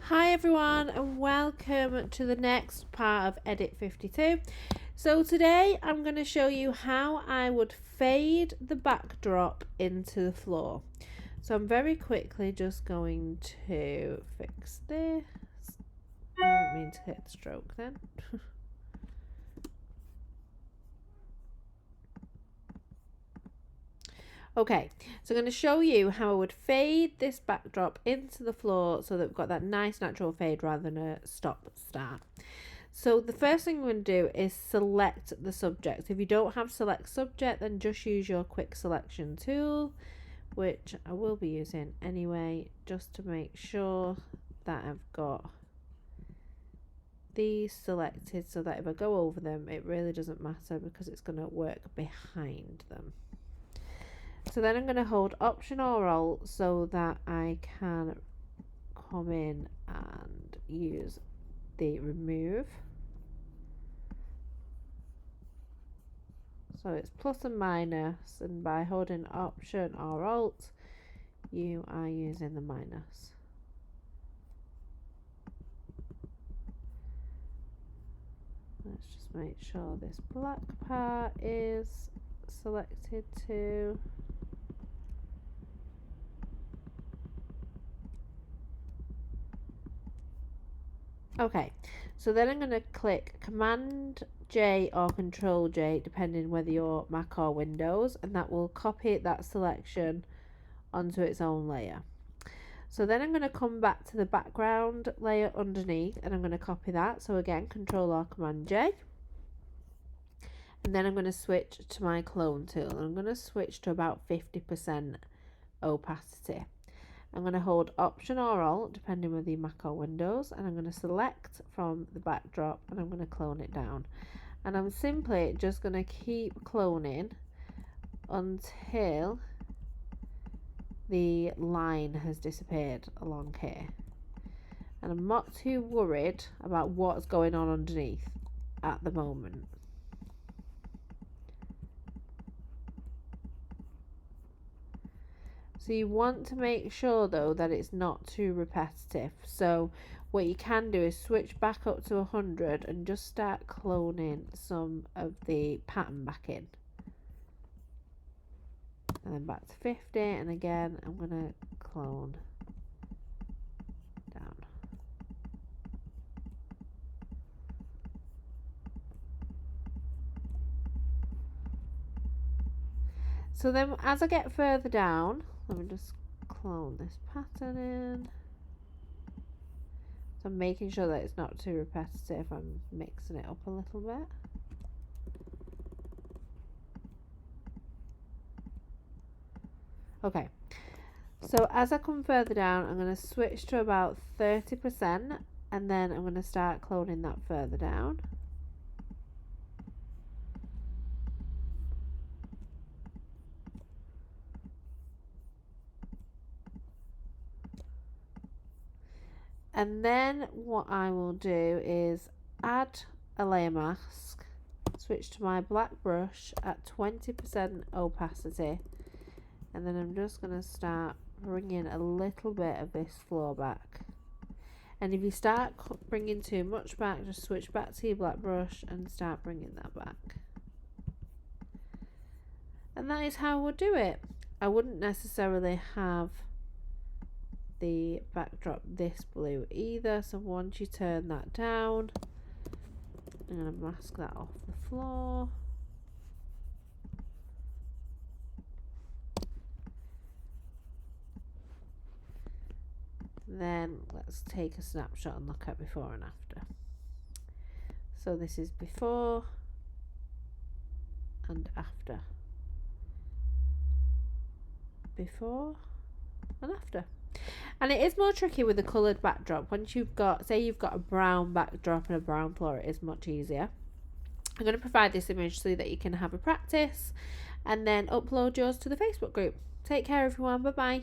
Hi everyone and welcome to the next part of Edit 52. So today I'm going to show you how I would fade the backdrop into the floor. So I'm very quickly just going to fix this. I didn't mean to hit the stroke then. Okay, so I'm going to show you how I would fade this backdrop into the floor so that we've got that nice natural fade rather than a stop start. So the first thing I'm going to do is select the subject. If you don't have select subject, then just use your quick selection tool, which I will be using anyway, just to make sure that I've got these selected so that if I go over them, it really doesn't matter because it's going to work behind them. So then I'm going to hold Option or Alt so that I can come in and use the remove. So it's plus and minus, and by holding Option or Alt, you are using the minus. Let's just make sure this black part is selected too. Okay, so then I'm going to click Command J or Control J, depending whether you're Mac or Windows, and that will copy that selection onto its own layer. So then I'm going to come back to the background layer underneath and I'm going to copy that. So again, Control or Command J. And then I'm going to switch to my clone tool. And I'm going to switch to about 50% opacity. I'm going to hold Option or Alt, depending whether you Mac or Windows, and I'm going to select from the backdrop and I'm going to clone it down. And I'm simply just going to keep cloning until the line has disappeared along here. And I'm not too worried about what's going on underneath at the moment. So you want to make sure though that it's not too repetitive. So what you can do is switch back up to 100 and just start cloning some of the pattern back in. And then back to 50, and again I'm going to clone down. So then as I get further down, let me just clone this pattern in. So I'm making sure that it's not too repetitive. I'm mixing it up a little bit. Okay, so as I come further down, I'm going to switch to about 30% and then I'm going to start cloning that further down. And then what I will do is add a layer mask, switch to my black brush at 20% opacity, and then I'm just going to start bringing a little bit of this floor back. And if you start bringing too much back, just switch back to your black brush and start bringing that back. And that is how I would do it. I wouldn't necessarily have the backdrop this blue either, so once you turn that down, I'm going to mask that off the floor. Then let's take a snapshot and look at before and after. So this is before and after. Before and after. And it is more tricky with the coloured backdrop. Once you've got, say you've got a brown backdrop and a brown floor, it is much easier. I'm going to provide this image so that you can have a practice and then upload yours to the Facebook group. Take care everyone, bye bye.